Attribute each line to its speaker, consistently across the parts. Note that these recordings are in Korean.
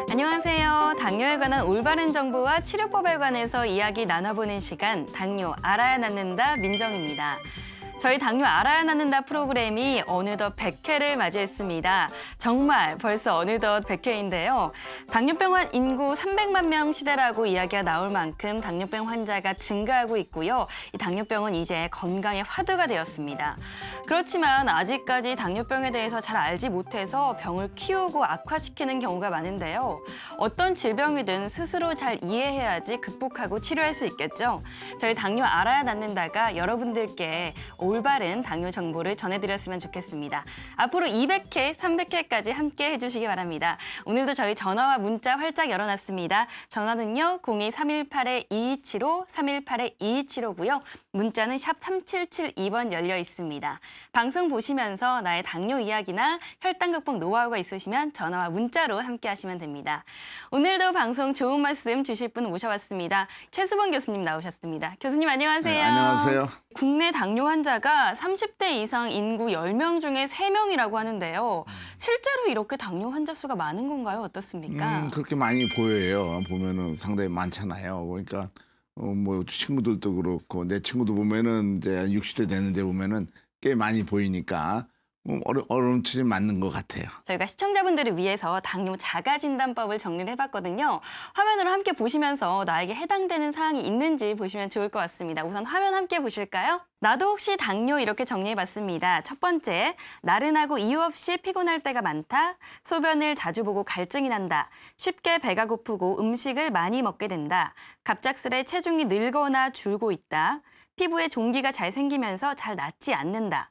Speaker 1: 안녕하세요. 당뇨에 관한 올바른 정보와 치료법에 관해서 이야기 나눠보는 시간, 당뇨 알아야 낫는다 민정입니다. 저희 당뇨 알아야 낫는다 프로그램이 어느덧 100회를 맞이했습니다. 정말 벌써 어느덧 100회인데요. 당뇨병 인구 300만 명 시대라고 이야기가 나올 만큼 당뇨병 환자가 증가하고 있고요. 이 당뇨병은 이제 건강의 화두가 되었습니다. 그렇지만 아직까지 당뇨병에 대해서 잘 알지 못해서 병을 키우고 악화시키는 경우가 많은데요. 어떤 질병이든 스스로 잘 이해해야지 극복하고 치료할 수 있겠죠. 저희 당뇨 알아야 낫는다가 여러분들께 올바른 당뇨 정보를 전해드렸으면 좋겠습니다. 앞으로 200회, 300회까지 함께 해주시기 바랍니다. 오늘도 저희 전화와 문자 활짝 열어놨습니다. 전화는요 02-318-2275, 318-2275고요. 문자는 샵 3772번 열려 있습니다. 방송 보시면서 나의 당뇨 이야기나 혈당 극복 노하우가 있으시면 전화와 문자로 함께 하시면 됩니다. 오늘도 방송 좋은 말씀 주실 분 모셔봤습니다. 최수범 교수님 나오셨습니다. 교수님 안녕하세요.
Speaker 2: 네, 안녕하세요.
Speaker 1: 국내 당뇨 환자가 30대 이상 인구 10명 중에 3명이라고 하는데요. 실제로 이렇게 당뇨 환자 수가 많은 건가요? 어떻습니까?
Speaker 2: 그렇게 많이 보여요. 보면은 상당히 많잖아요. 그러니까 뭐 친구들도 그렇고 내 친구도 보면은 이제 60대 되는데 보면은 꽤 많이 보이니까 얼음치이 맞는 것 같아요.
Speaker 1: 저희가 시청자분들을 위해서 당뇨 자가진단법을 정리를 해봤거든요. 화면으로 함께 보시면서 나에게 해당되는 사항이 있는지 보시면 좋을 것 같습니다. 우선 화면 함께 보실까요? 나도 혹시 당뇨 이렇게 정리해봤습니다. 첫 번째, 나른하고 이유 없이 피곤할 때가 많다. 소변을 자주 보고 갈증이 난다. 쉽게 배가 고프고 음식을 많이 먹게 된다. 갑작스레 체중이 늘거나 줄고 있다. 피부에 종기가 잘 생기면서 잘 낫지 않는다.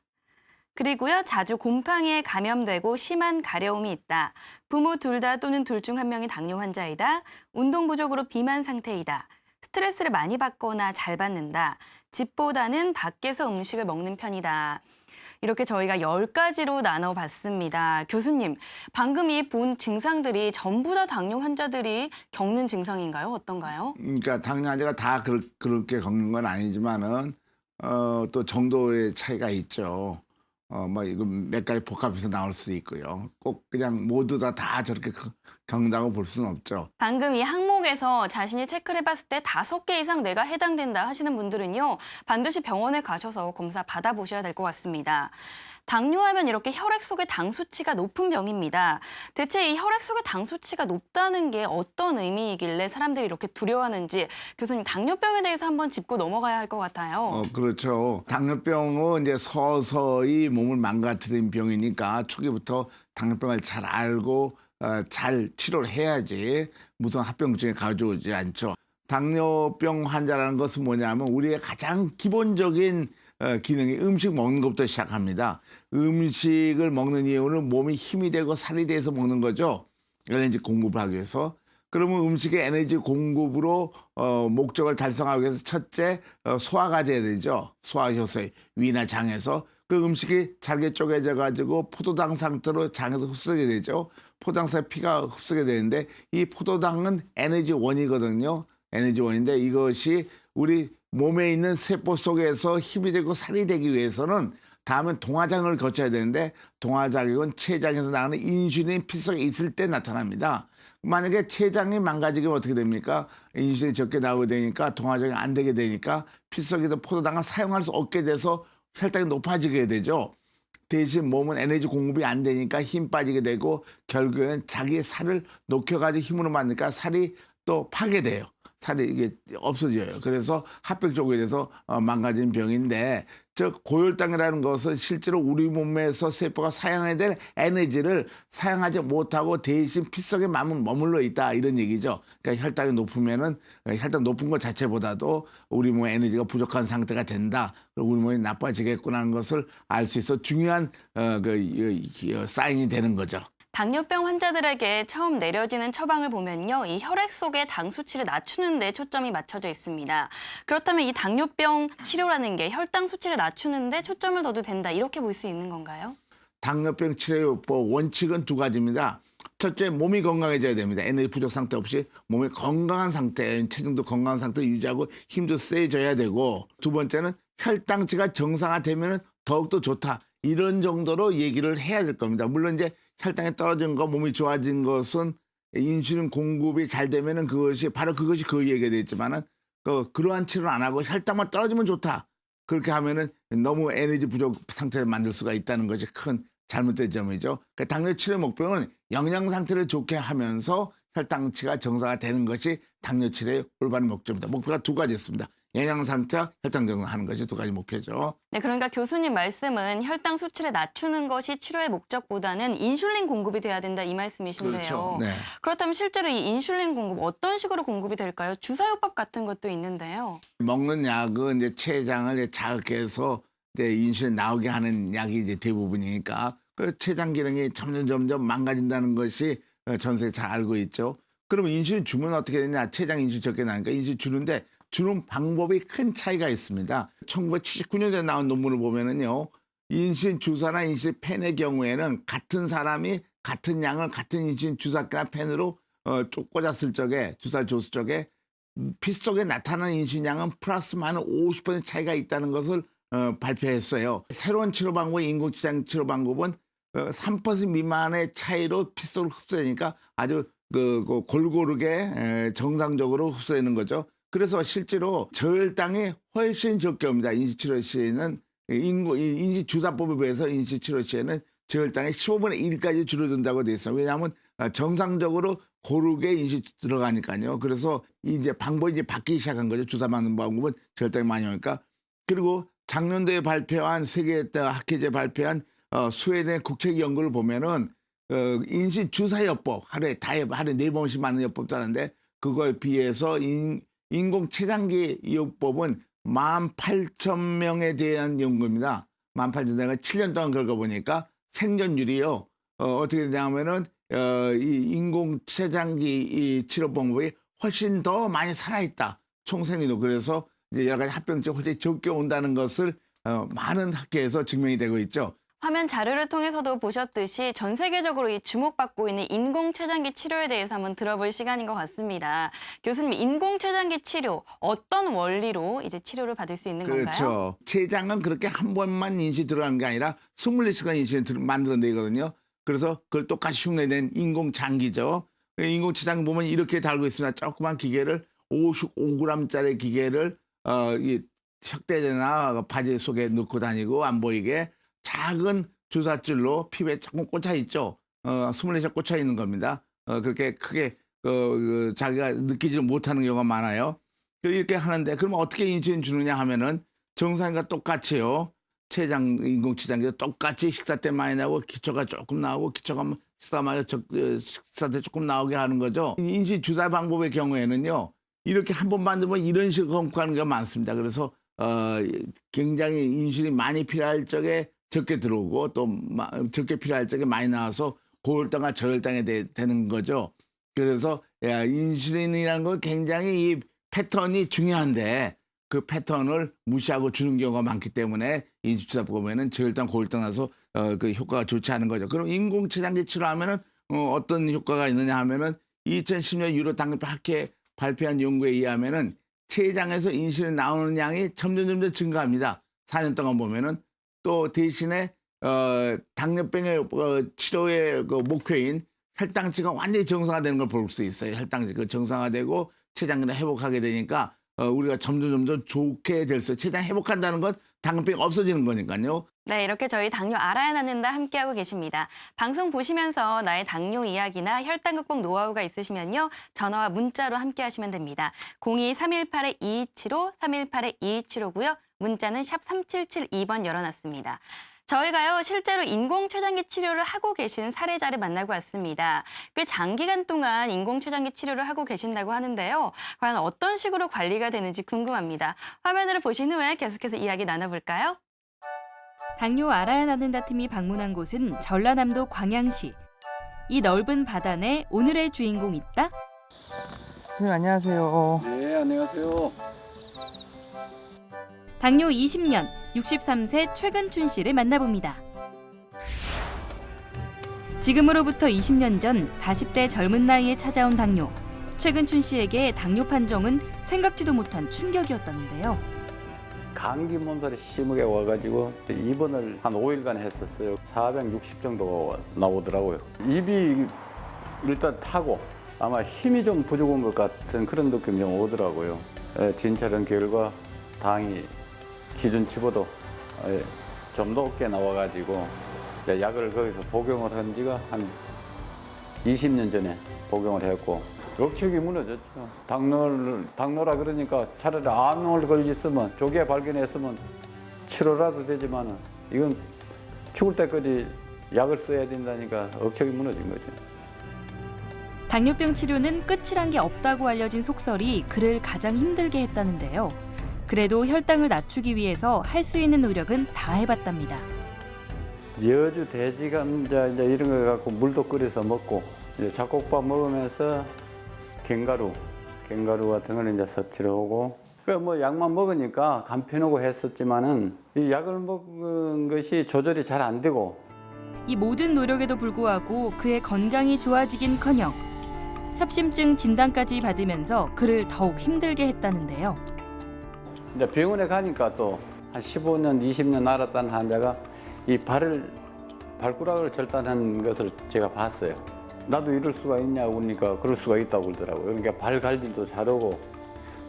Speaker 1: 그리고요, 자주 곰팡이에 감염되고 심한 가려움이 있다. 부모 둘 다 또는 둘 중 한 명이 당뇨 환자이다. 운동 부족으로 비만 상태이다. 스트레스를 많이 받거나 잘 받는다. 집보다는 밖에서 음식을 먹는 편이다. 이렇게 저희가 10가지로 나눠봤습니다. 교수님, 방금 이 본 증상들이 전부 다 당뇨 환자들이 겪는 증상인가요? 어떤가요?
Speaker 2: 그러니까 당뇨 환자가 다 그렇게 겪는 건 아니지만은 또 정도의 차이가 있죠. 뭐 이거 몇 가지 복합해서 나올 수도 있고요. 꼭 그냥 모두 다 저렇게 겪는다고 볼 수는 없죠.
Speaker 1: 방금 이 항목에서 자신이 체크를 해봤을 때 5개 이상 내가 해당된다 하시는 분들은요. 반드시 병원에 가셔서 검사 받아보셔야 될 것 같습니다. 당뇨하면 이렇게 혈액 속의 당 수치가 높은 병입니다. 대체 이 혈액 속의 당 수치가 높다는 게 어떤 의미이길래 사람들이 이렇게 두려워하는지 교수님 당뇨병에 대해서 한번 짚고 넘어가야 할 것 같아요.
Speaker 2: 그렇죠. 당뇨병은 이제 서서히 몸을 망가뜨리는 병이니까 초기부터 당뇨병을 잘 알고 잘 치료를 해야지 무슨 합병증에 가져오지 않죠. 당뇨병 환자라는 것은 뭐냐면 우리의 가장 기본적인 기능이 음식 먹는 것부터 시작합니다. 음식을 먹는 이유는 몸이 힘이 되고 살이 돼서 먹는 거죠. 에너지 공급을 하기 위해서. 그러면 음식의 에너지 공급으로 목적을 달성하기 위해서 첫째 소화가 돼야 되죠. 소화효소에 위나 장에서 그 음식이 잘게 쪼개져 가지고 포도당 상태로 장에서 흡수하게 되죠. 포도당에서 피가 흡수하게 되는데 이 포도당은 에너지원이거든요. 에너지원인데 이것이 우리 몸에 있는 세포 속에서 힘이 되고 살이 되기 위해서는 다음은 동화장을 거쳐야 되는데 동화작용은 췌장에서 나오는 인슐린 필석에 있을 때 나타납니다. 만약에 췌장이 망가지면 어떻게 됩니까? 인슐린이 적게 나오게 되니까 동화작용이 안 되게 되니까 필석에서 포도당을 사용할 수 없게 돼서 혈당이 높아지게 되죠. 대신 몸은 에너지 공급이 안 되니까 힘 빠지게 되고 결국에는 자기 살을 녹여가지고 힘으로 만드니까 살이 또 파괴돼요. 살이 이게 없어져요. 그래서 합병 쪽에 대해서 망가진 병인데 고혈당이라는 것은 실제로 우리 몸에서 세포가 사용해야 될 에너지를 사용하지 못하고 대신 피 속에 머물러 있다 이런 얘기죠. 그러니까 혈당이 높으면은 혈당 높은 것 자체보다도 우리 몸에 에너지가 부족한 상태가 된다. 우리 몸이 나빠지겠구나 하는 것을 알 수 있어 중요한 사인이 되는 거죠.
Speaker 1: 당뇨병 환자들에게 처음 내려지는 처방을 보면요. 이 혈액 속의 당 수치를 낮추는 데 초점이 맞춰져 있습니다. 그렇다면 이 당뇨병 치료라는 게 혈당 수치를 낮추는 데 초점을 둬도 된다. 이렇게 볼 수 있는 건가요?
Speaker 2: 당뇨병 치료법 원칙은 2가지입니다. 첫째, 몸이 건강해져야 됩니다. 에너지 부족 상태 없이 몸이 건강한 상태, 체중도 건강한 상태를 유지하고 힘도 세져야 되고, 두 번째는 혈당치가 정상화되면 더욱더 좋다. 이런 정도로 얘기를 해야 될 겁니다. 물론 이제 혈당이 떨어진 거, 몸이 좋아진 것은 인슐린 공급이 잘 되면은 그것이 바로 그것이 그 얘기가 됐지만은 그러한 치료를 안 하고 혈당만 떨어지면 좋다. 그렇게 하면은 너무 에너지 부족 상태를 만들 수가 있다는 것이 큰 잘못된 점이죠. 그러니까 당뇨 치료 목표는 영양 상태를 좋게 하면서 혈당치가 정상화 되는 것이 당뇨 치료의 올바른 목표입니다. 목표가 두 가지 있습니다. 영양 상태와 혈당 정상하는 것이 두 가지 목표죠.
Speaker 1: 네, 그러니까 교수님 말씀은 혈당 수치를 낮추는 것이 치료의 목적보다는 인슐린 공급이 돼야 된다 이 말씀이신데요.
Speaker 2: 그렇죠. 네.
Speaker 1: 그렇다면 실제로 이 인슐린 공급 어떤 식으로 공급이 될까요? 주사요법 같은 것도 있는데요.
Speaker 2: 먹는 약은 이제 췌장을 이제 자극해서 이제 인슐린 나오게 하는 약이 이제 대부분이니까 그 췌장 기능이 점점 망가진다는 것이 전 세계 잘 알고 있죠. 그러면 인슐린 주면 어떻게 되냐? 췌장 인슐린 적게 나니까 인슐린 주는데 주는 방법이 큰 차이가 있습니다. 1979년에 나온 논문을 보면은요, 인슐린 주사나 인슐린 펜의 경우에는 같은 사람이 같은 양을 같은 인슐린 주사기나 펜으로 꽂았을 적에 주사를 줬을 적에 피 속에 나타나는 인슐린 양은 플러스 마이너스 50% 차이가 있다는 것을 발표했어요. 새로운 치료 방법인 인공췌장 치료 방법은 3% 미만의 차이로 피 속으로 흡수되니까 아주 골고루게 정상적으로 흡수되는 거죠. 그래서 실제로 저혈당이 훨씬 적게 옵니다. 인지치료 시에는 인지주사법에 비해서 인지치료 시에는 저혈당이 15분의 1까지 줄어든다고 되어 있어요. 왜냐하면 정상적으로 고르게 인지 들어가니까요. 그래서 이제 방법이 이제 바뀌기 시작한 거죠. 주사 맞는 방법은 저혈당이 많이 오니까. 그리고 작년도에 발표한 세계 학회제 발표한 스웨덴 국책 연구를 보면은 인슐린 주사요법 하루에 4번씩 맞는 요법도 하는데 그거에 비해서 인공췌장기 요법은 18,000명에 대한 연구입니다. 18,000명을 7년 동안 겪어보니까 생존율이요. 어떻게 되냐면은 이 인공췌장기 이 치료 방법이 훨씬 더 많이 살아있다. 총생리도 그래서 이제 여러 가지 합병증 훨씬 적게 온다는 것을 많은 학회에서 증명이 되고 있죠.
Speaker 1: 화면 자료를 통해서도 보셨듯이 전 세계적으로 이 주목받고 있는 인공췌장기 치료에 대해서 한번 들어볼 시간인 것 같습니다. 교수님, 인공췌장기 치료 어떤 원리로 이제 치료를 받을 수 있는 건가요?
Speaker 2: 그렇죠. 췌장은 그렇게 한 번만 인슐린 들어가는 게 아니라 24시간 인슐린 만들어내거든요. 그래서 그걸 똑같이 흉내낸 인공장기죠. 인공췌장 보면 이렇게 달고 있습니다. 조그만 기계를 55g짜리 기계를 이 척대대나 바지 속에 넣고 다니고 안 보이게 작은 주사줄로 피부에 조금 꽂혀 있죠. 24시간 꽂혀 있는 겁니다. 그렇게 크게 자기가 느끼지 못하는 경우가 많아요. 이렇게 하는데 그러면 어떻게 인슐린 주느냐 하면은 정상인과 똑같이요. 췌장 인공췌장기도 똑같이 식사 때 많이 나오고 기초가 조금 나오고 기초가 식사 때 조금 나오게 하는 거죠. 인슐린 주사 방법의 경우에는요. 이렇게 한 번 만들면 이런 식으로 검사하는 게 많습니다. 그래서 굉장히 인슐린 많이 필요할 적에 적게 들어오고 또 적게 필요할 적에 많이 나와서 고혈당과 저혈당이 되는 거죠. 그래서 인슐린이라는 건 굉장히 이 패턴이 중요한데 그 패턴을 무시하고 주는 경우가 많기 때문에 인슐린 보면은 저혈당, 고혈당 나서 그 효과가 좋지 않은 거죠. 그럼 인공췌장기 치료하면은 어떤 효과가 있느냐 하면은 2010년 유럽 당뇨병 학회 발표한 연구에 의하면은 췌장에서 인슐린 나오는 양이 점점 증가합니다. 4년 동안 보면은 또 대신에 당뇨병의 치료의 그 목표인 혈당치가 완전히 정상화되는 걸 볼 수 있어요. 혈당치 정상화되고 췌장기능 회복하게 되니까 우리가 점점 좋게 될 수. 췌장 회복한다는 건 당뇨병이 없어지는 거니까요.
Speaker 1: 네, 이렇게 저희 당뇨 알아야 낫는다 함께하고 계십니다. 방송 보시면서 나의 당뇨 이야기나 혈당 극복 노하우가 있으시면요. 전화와 문자로 함께하시면 됩니다. 02-318-2275, 318-2275고요. 문자는 샵 3772번 열어놨습니다. 저희가요, 실제로 인공췌장기 치료를 하고 계신 사례자를 만나고 왔습니다. 꽤 장기간 동안 인공췌장기 치료를 하고 계신다고 하는데요. 과연 어떤 식으로 관리가 되는지 궁금합니다. 화면을 보신 후에 계속해서 이야기 나눠볼까요? 당뇨 알아야 낫는다 팀이 방문한 곳은 전라남도 광양시. 이 넓은 바다에 오늘의 주인공 있다?
Speaker 3: 선생님 안녕하세요.
Speaker 4: 네, 안녕하세요.
Speaker 1: 당뇨 20년, 63세 최근춘 씨를 만나봅니다. 지금으로부터 20년 전 40대 젊은 나이에 찾아온 당뇨. 최근춘 씨에게 당뇨 판정은 생각지도 못한 충격이었다는데요.
Speaker 4: 감기 몸살이 심하게 와가지고 입원을 한 5일간 했었어요. 460 정도 나오더라고요. 입이 일단 타고 아마 힘이 좀 부족한 것 같은 그런 느낌이 좀 오더라고요. 진찰한 결과 당이 기준치보다 좀 높게 나와가지고 약을 거기서 복용을 한 지가 한 20년 전에 복용을 했고 억척이 무너졌죠. 당뇨라 그러니까 차라리 암을 걸렸으면 조기에 발견했으면 치료라도 되지만은 이건 죽을 때까지 약을 써야 된다니까 억척이 무너진 거죠.
Speaker 1: 당뇨병 치료는 끝이란 게 없다고 알려진 속설이 그를 가장 힘들게 했다는데요. 그래도 혈당을 낮추기 위해서 할 수 있는 노력은 다 해봤답니다.
Speaker 4: 여주 돼지 감자 이제 이런 거 갖고 물도 끓여서 먹고 이제 잡곡밥 먹으면서 갱가루 같은 걸 이제 섭취를 하고 그 뭐 약만 먹으니까 간편하고 했었지만은 이 약을 먹은 것이 조절이 잘 안 되고
Speaker 1: 이 모든 노력에도 불구하고 그의 건강이 좋아지긴커녕 협심증 진단까지 받으면서 그를 더욱 힘들게 했다는데요.
Speaker 4: 이제 병원에 가니까 또 한 15년, 20년 알았다는 환자가 이 발가락을 절단한 것을 제가 봤어요. 나도 이럴 수가 있냐고 그러니까 그럴 수가 있다고 그러더라고요. 그러니까 발 갈질도 잘하고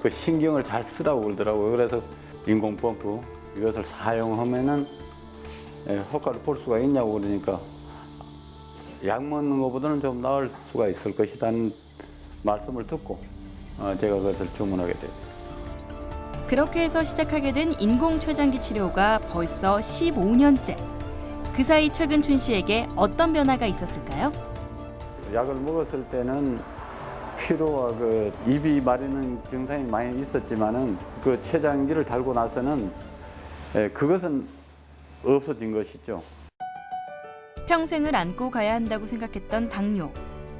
Speaker 4: 그 신경을 잘 쓰라고 그러더라고요. 그래서 인공펌프 이것을 사용하면은 효과를 볼 수가 있냐고 그러니까 약 먹는 것보다는 좀 나을 수가 있을 것이라는 말씀을 듣고 제가 그것을 주문하게 됐죠.
Speaker 1: 그렇게 해서 시작하게 된 인공췌장기 치료가 벌써 15년째. 그 사이 최근 춘 씨에게 어떤 변화가 있었을까요?
Speaker 4: 약을 먹었을 때는 피로와 그 입이 마르는 증상이 많이 있었지만은 그 췌장기를 달고 나서는 그것은 없어진 것이죠.
Speaker 1: 평생을 안고 가야 한다고 생각했던 당뇨.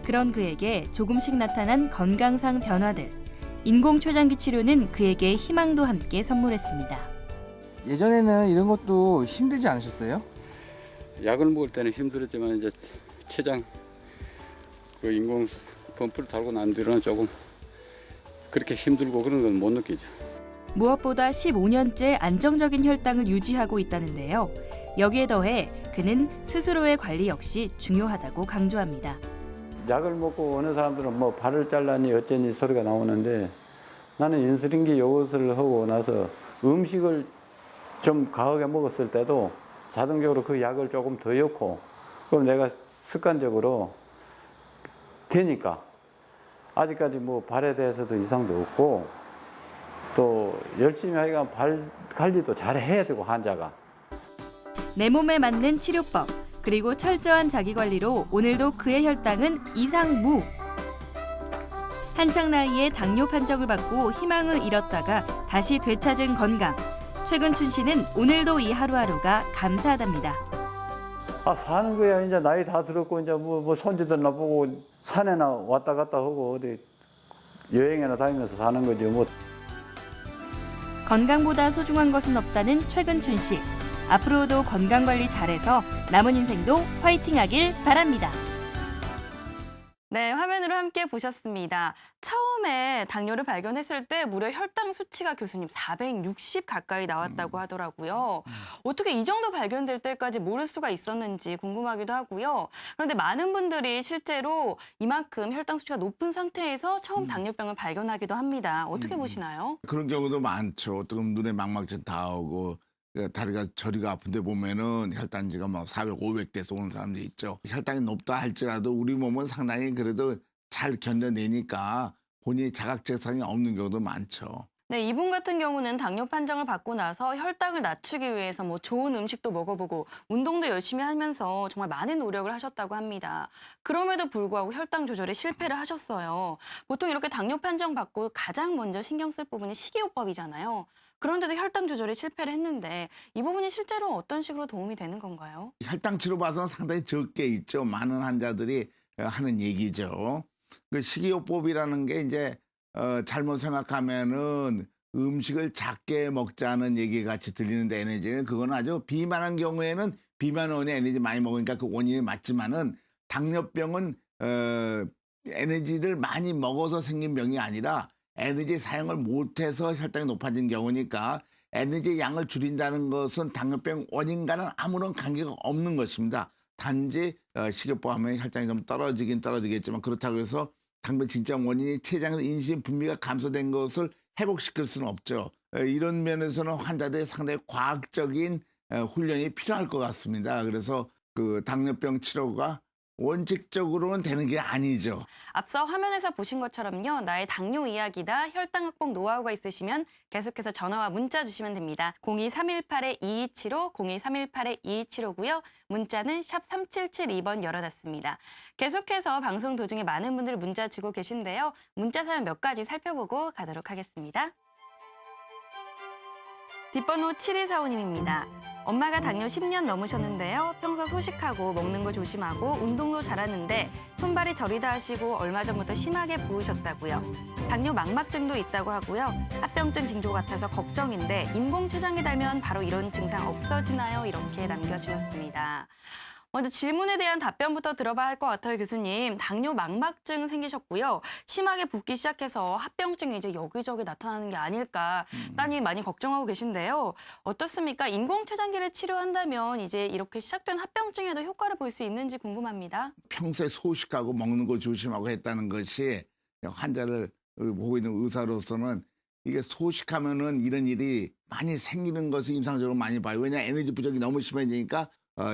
Speaker 1: 그런 그에게 조금씩 나타난 건강상 변화들. 인공췌장기 치료는 그에게 희망도 함께 선물했습니다.
Speaker 3: 예전에는 이런 것도 힘들지 않으셨어요?
Speaker 4: 약을 먹을 때는 힘들었지만 이제 췌장 그 인공 펌프를 달고 난 뒤로는 조금 그렇게 힘들고 그런 건 못 느끼죠.
Speaker 1: 무엇보다 15년째 안정적인 혈당을 유지하고 있다는데요. 여기에 더해 그는 스스로의 관리 역시 중요하다고 강조합니다.
Speaker 4: 약을 먹고 어느 사람들은 뭐 발을 잘라니 어쩌니 소리가 나오는데 나는 인슐린기 요것을 하고 나서 음식을 좀 과하게 먹었을 때도 자동적으로 그 약을 조금 더 넣고 그럼 내가 습관적으로 되니까 아직까지 뭐 발에 대해서도 이상도 없고 또 열심히 하니까 발 관리도 잘 해야 되고 환자가
Speaker 1: 내 몸에 맞는 치료법 그리고 철저한 자기관리로 오늘도 그의 혈당은 이상무. 한창 나이에 당뇨 판정을 받고 희망을 잃었다가 다시 되찾은 건강. 최근 춘 씨는 오늘도 이 하루하루가 감사하답니다.
Speaker 4: 사는 거야 이제 나이 다 들었고 이제 뭐 손주들 나보고 산에나 왔다 갔다 하고 어디 여행이나 다니면서 사는 거지 뭐.
Speaker 1: 건강보다 소중한 것은 없다는 최근 춘 씨. 앞으로도 건강관리 잘해서 남은 인생도 화이팅하길 바랍니다. 네, 화면으로 함께 보셨습니다. 처음에 당뇨를 발견했을 때 무려 혈당 수치가 교수님 460 가까이 나왔다고 하더라고요. 어떻게 이 정도 발견될 때까지 모를 수가 있었는지 궁금하기도 하고요. 그런데 많은 분들이 실제로 이만큼 혈당 수치가 높은 상태에서 처음 당뇨병을 발견하기도 합니다. 어떻게 보시나요?
Speaker 2: 그런 경우도 많죠. 또 눈에 망막증 다 오고 다리가 저리가 아픈데 보면은 혈당지가 막 400, 500대에서 오는 사람도 있죠. 혈당이 높다 할지라도 우리 몸은 상당히 그래도 잘 견뎌내니까 본인이 자각증상이 없는 경우도 많죠.
Speaker 1: 네, 이분 같은 경우는 당뇨 판정을 받고 나서 혈당을 낮추기 위해서 뭐 좋은 음식도 먹어보고 운동도 열심히 하면서 정말 많은 노력을 하셨다고 합니다. 그럼에도 불구하고 혈당 조절에 실패를 하셨어요. 보통 이렇게 당뇨 판정 받고 가장 먼저 신경 쓸 부분이 식이요법이잖아요. 그런데도 혈당 조절에 실패를 했는데 이 부분이 실제로 어떤 식으로 도움이 되는 건가요?
Speaker 2: 혈당 치료 봐서는 상당히 적게 있죠. 많은 환자들이 하는 얘기죠. 그 식이요법이라는 게 이제 잘못 생각하면은 음식을 작게 먹자는 얘기 같이 들리는데 에너지는 그건 아주 비만한 경우에는 비만 원인의 에너지 많이 먹으니까 그 원인이 맞지만은 당뇨병은 에너지를 많이 먹어서 생긴 병이 아니라 에너지 사용을 못해서 혈당이 높아진 경우니까 에너지 양을 줄인다는 것은 당뇨병 원인과는 아무런 관계가 없는 것입니다. 단지 식이요법 하면 혈당이 좀 떨어지긴 떨어지겠지만 그렇다고 해서 당뇨 진짜 원인이 췌장에서 인슐린 분비가 감소된 것을 회복시킬 수는 없죠. 이런 면에서는 환자들이 상당히 과학적인 훈련이 필요할 것 같습니다. 그래서 그 당뇨병 치료가 원칙적으로는 되는 게 아니죠.
Speaker 1: 앞서 화면에서 보신 것처럼요. 나의 당뇨 이야기나 혈당 극복 노하우가 있으시면 계속해서 전화와 문자 주시면 됩니다. 02318-2275, 02318-2275고요. 문자는 샵 3772번 열어놨습니다. 계속해서 방송 도중에 많은 분들 문자 주고 계신데요. 문자 사연 몇 가지 살펴보고 가도록 하겠습니다. 뒷번호 7245님입니다. 엄마가 당뇨 10년 넘으셨는데요. 평소 소식하고 먹는 거 조심하고 운동도 잘하는데 손발이 저리다 하시고 얼마 전부터 심하게 부으셨다고요. 당뇨 망막증도 있다고 하고요. 합병증 징조 같아서 걱정인데 인공췌장기 달면 바로 이런 증상 없어지나요? 이렇게 남겨주셨습니다. 먼저 질문에 대한 답변부터 들어봐야 할 것 같아요, 교수님. 당뇨 망막증 생기셨고요. 심하게 붓기 시작해서 합병증이 이제 여기저기 나타나는 게 아닐까 따님이 많이 걱정하고 계신데요. 어떻습니까? 인공췌장기를 치료한다면 이제 이렇게 시작된 합병증에도 효과를 볼 수 있는지 궁금합니다.
Speaker 2: 평소에 소식하고 먹는 거 조심하고 했다는 것이 환자를 보고 있는 의사로서는 이게 소식하면은 이런 일이 많이 생기는 것을 임상적으로 많이 봐요. 왜냐 에너지 부족이 너무 심해지니까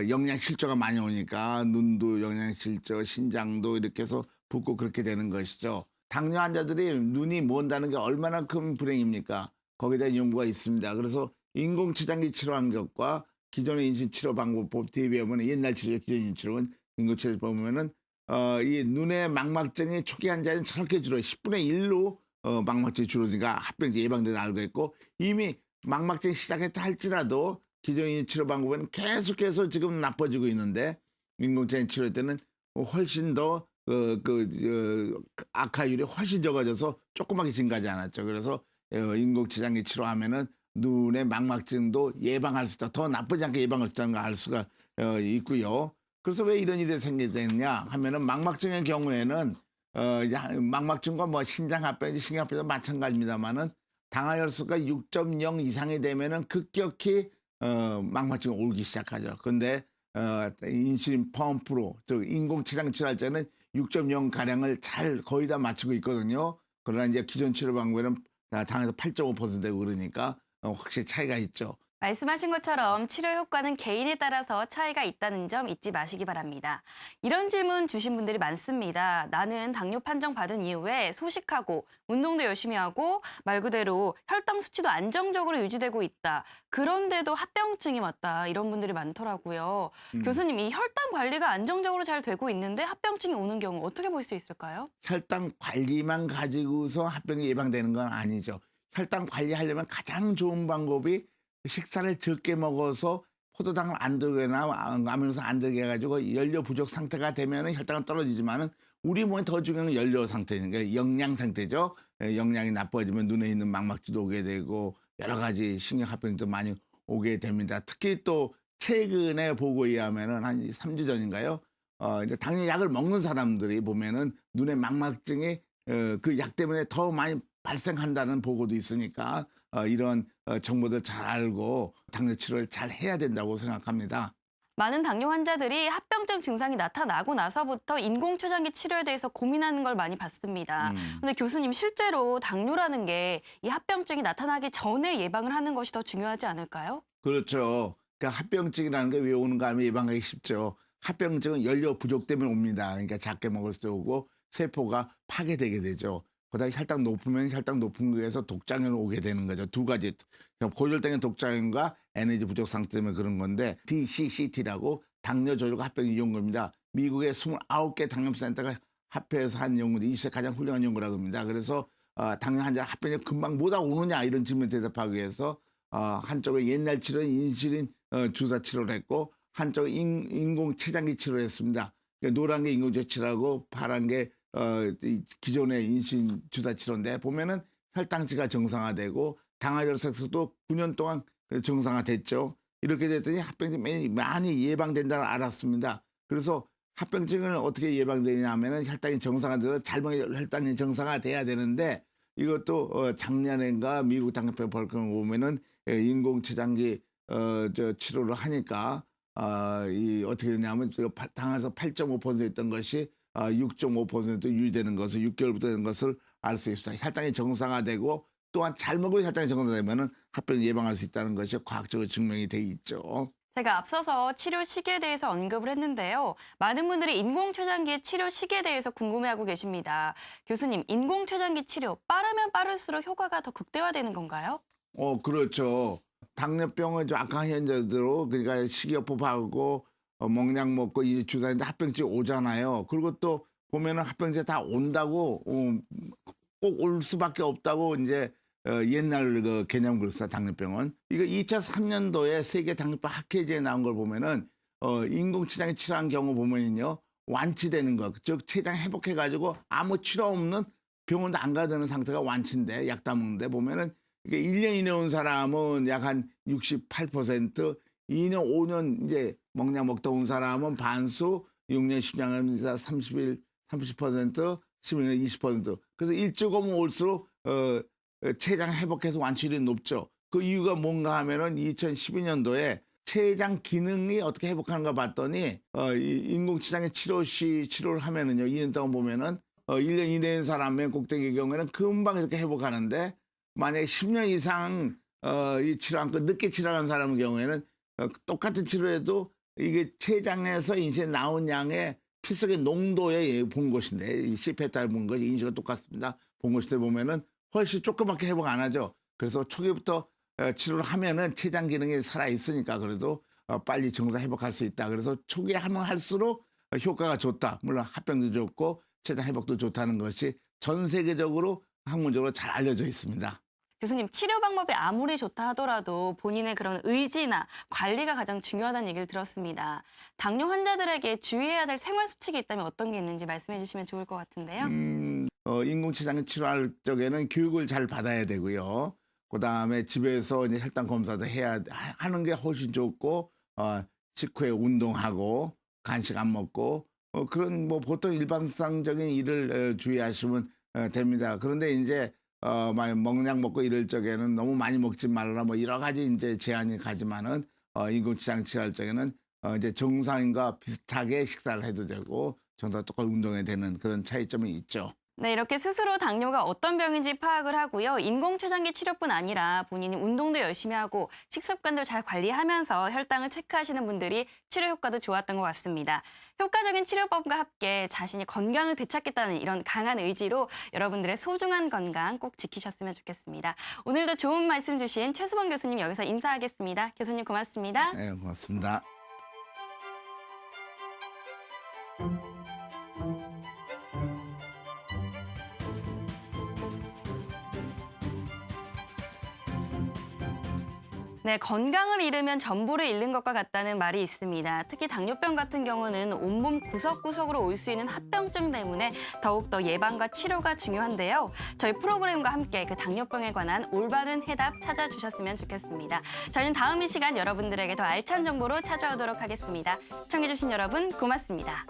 Speaker 2: 영양 실조가 많이 오니까 눈도 영양 실조, 신장도 이렇게 해서 붓고 그렇게 되는 것이죠. 당뇨 환자들이 눈이 먼다는 게 얼마나 큰 불행입니까? 거기에 대한 연구가 있습니다. 그래서 인공췌장기 치료한 것과 기존의 인슐린 치료 방법 대비하면 옛날 치료, 기존 인슐린 치료는 인공치료 보면은 이 눈의 망막증이 초기 환자는 저렇게 줄어요. 10분의 1로 망막증이 줄어드니까 합병증 예방되는 알고 있고 이미 망막증이 시작했다 할지라도 기존의 치료 방법은 계속해서 지금 나빠지고 있는데 인공지능 치료 때는 훨씬 더 악화율이 훨씬 적어져서 조그맣게 증가하지 않았죠. 그래서 인공지장기 치료하면은 눈의 망막증도 예방할 수 있다. 더 나쁘지 않게 예방할 수 있다는 걸 알 수가 있고요. 그래서 왜 이런 일이 생기느냐 하면은 망막증의 경우에는 망막증과 뭐 신장합병, 신경합병도 마찬가지입니다만은 당화혈소가 6.0 이상이 되면은 급격히 망막증이 오기 시작하죠. 근데 인슐린 펌프로 즉 인공췌장 치료할 때는 6.0 가량을 잘 거의 다 맞추고 있거든요. 그러나 이제 기존 치료 방법에는 당에서 8.5% 되고 그러니까 확실히 차이가 있죠.
Speaker 1: 말씀하신 것처럼 치료 효과는 개인에 따라서 차이가 있다는 점 잊지 마시기 바랍니다. 이런 질문 주신 분들이 많습니다. 나는 당뇨 판정 받은 이후에 소식하고 운동도 열심히 하고 말 그대로 혈당 수치도 안정적으로 유지되고 있다. 그런데도 합병증이 왔다. 이런 분들이 많더라고요. 교수님, 이 혈당 관리가 안정적으로 잘 되고 있는데 합병증이 오는 경우 어떻게 볼 수 있을까요?
Speaker 2: 혈당 관리만 가지고서 합병이 예방되는 건 아니죠. 혈당 관리하려면 가장 좋은 방법이 식사를 적게 먹어서 포도당을 안 들거나 아미노산 안 들게 해가지고 연료 부족 상태가 되면 혈당은 떨어지지만은 우리 몸에 더 중요한 건 연료 상태니까 영양 상태죠. 영양이 나빠지면 눈에 있는 망막증도 오게 되고 여러 가지 신경합병도 많이 오게 됩니다. 특히 또 최근에 보고에 의하면은 한 3주 전인가요? 이제 당뇨 약을 먹는 사람들이 보면은 눈에 망막증이 그 약 때문에 더 많이 발생한다는 보고도 있으니까 이런 정보들 잘 알고 당뇨 치료를 잘 해야 된다고 생각합니다.
Speaker 1: 많은 당뇨 환자들이 합병증 증상이 나타나고 나서부터 인공췌장기 치료에 대해서 고민하는 걸 많이 봤습니다. 근데 교수님, 실제로 당뇨라는 게 이 합병증이 나타나기 전에 예방을 하는 것이 더 중요하지 않을까요?
Speaker 2: 그렇죠. 그러니까 합병증이라는 게 왜 오는가 하면 예방하기 쉽죠. 합병증은 연료 부족 때문에 옵니다. 그러니까 작게 먹을 때 오고 세포가 파괴되게 되죠. 그다음에 혈당 높으면 혈당 높은 거에서 독장염이 오게 되는 거죠. 두 가지. 고혈당의 독장염과 에너지 부족 상태 때문에 그런 건데 DCCT라고 당뇨 조절과 합병 연구입니다. 미국의 29개 당뇨센터가 합해서 한 연구인데 20세 가장 훌륭한 연구라고 합니다. 그래서 당뇨 환자 합병이 금방 뭐다 오느냐 이런 질문에 대답하기 위해서 한쪽은 옛날 치료는 인슐린 주사 치료를 했고 한쪽은 인공췌장기 치료를 했습니다. 그러니까 노란 게 인공췌장 치료하고 파란 게 기존의 인슐린 주사 치료인데 보면은 혈당치가 정상화되고 당화혈색소도 9년 동안 정상화됐죠. 이렇게 됐더니 합병증이 많이 예방된다는 알았습니다. 그래서 합병증을 어떻게 예방되냐 하면은 혈당이 정상화돼서 잘못 혈당이 정상화돼야 되는데 이것도 작년인가 미국 당뇨병 벌금 보면은 인공췌장기 치료를 하니까 이 어떻게 되냐면 당에서 8.5% 있던 것이 6.5% 유지되는 것을 6개월부터 되는 것을 알 수 있습니다. 혈당이 정상화되고 또한 잘 먹으면 혈당이 정상화되면 합병 예방할 수 있다는 것이 과학적으로 증명이 돼 있죠.
Speaker 1: 제가 앞서서 치료 시기에 대해서 언급을 했는데요. 많은 분들이 인공췌장기의 치료 시기에 대해서 궁금해하고 계십니다. 교수님, 인공췌장기 치료 빠르면 빠를수록 효과가 더 극대화되는 건가요?
Speaker 2: 그렇죠. 당뇨병은 좀 악한 현자들로 그러니까 식이요법하고 먹약 먹고 이 주사인데 합병증이 오잖아요. 그리고 또 보면은 합병증이 다 온다고 꼭 올 수밖에 없다고 이제 옛날 그 개념 그렇습니다. 당뇨병은 이거 2003년도에 세계 당뇨병 학회지에 나온 걸 보면은 인공췌장에 치료한 경우 보면은요 완치되는 거, 즉 췌장 회복해가지고 아무 치료 없는 병원도 안 가야 되는 상태가 완치인데 약 다 먹는데 보면은 이게 1년 이내 온 사람은 약 한 68%, 2년, 5년 이제 먹약 먹다 온 사람은 반수, 6년, 10년 30%, 10년 20%. 그래서 일찍 오면 올수록 췌장 회복해서 완치율이 높죠. 그 이유가 뭔가 하면은 2012년도에 췌장 기능이 어떻게 회복하는가 봤더니 인공췌장의 치료를 하면은요 2년 동안 보면은 1년 이내인 사람의 꼭대기의 경우에는 금방 이렇게 회복하는데 만약에 10년 이상 이 치료 않고 늦게 치료한 사람의 경우에는 똑같은 치료에도 이게 췌장에서 인쇄 나온 양의 필석의 농도에 본 것인데 이 C페타를 본 것이 인식은 똑같습니다. 본 것인데 보면은 훨씬 조그맣게 회복 안 하죠. 그래서 초기부터 치료를 하면은 췌장 기능이 살아 있으니까 그래도 빨리 정상 회복할 수 있다. 그래서 초기에 하면 할수록 효과가 좋다. 물론 합병도 좋고 췌장 회복도 좋다는 것이 전 세계적으로 학문적으로 잘 알려져 있습니다.
Speaker 1: 교수님, 치료 방법이 아무리 좋다 하더라도 본인의 그런 의지나 관리가 가장 중요하다는 얘기를 들었습니다. 당뇨 환자들에게 주의해야 될 생활 수칙이 있다면 어떤 게 있는지 말씀해 주시면 좋을 것 같은데요.
Speaker 2: 인공췌장 치료할 적에는 교육을 잘 받아야 되고요. 그다음에 집에서 이제 혈당 검사도 하는 게 훨씬 좋고 식후에 운동하고 간식 안 먹고 그런 뭐 보통 일반상적인 일을 주의하시면 됩니다. 그런데 이제 먹약 먹고 이럴 적에는 너무 많이 먹지 말라 뭐 여러 가지 이제 제한이 가지만은 인공췌장 치료할 적에는 이제 정상인과 비슷하게 식사를 해도 되고 정상 똑같이 운동해야 되는 그런 차이점이 있죠.
Speaker 1: 네, 이렇게 스스로 당뇨가 어떤 병인지 파악을 하고요. 인공췌장기 치료뿐 아니라 본인이 운동도 열심히 하고 식습관도 잘 관리하면서 혈당을 체크하시는 분들이 치료 효과도 좋았던 것 같습니다. 효과적인 치료법과 함께 자신이 건강을 되찾겠다는 이런 강한 의지로 여러분들의 소중한 건강 꼭 지키셨으면 좋겠습니다. 오늘도 좋은 말씀 주신 최수범 교수님 여기서 인사하겠습니다. 교수님 고맙습니다.
Speaker 2: 네, 고맙습니다.
Speaker 1: 네, 건강을 잃으면 전부를 잃는 것과 같다는 말이 있습니다. 특히 당뇨병 같은 경우는 온몸 구석구석으로 올 수 있는 합병증 때문에 더욱더 예방과 치료가 중요한데요. 저희 프로그램과 함께 그 당뇨병에 관한 올바른 해답 찾아주셨으면 좋겠습니다. 저희는 다음 이 시간 여러분들에게 더 알찬 정보로 찾아오도록 하겠습니다. 시청해주신 여러분 고맙습니다.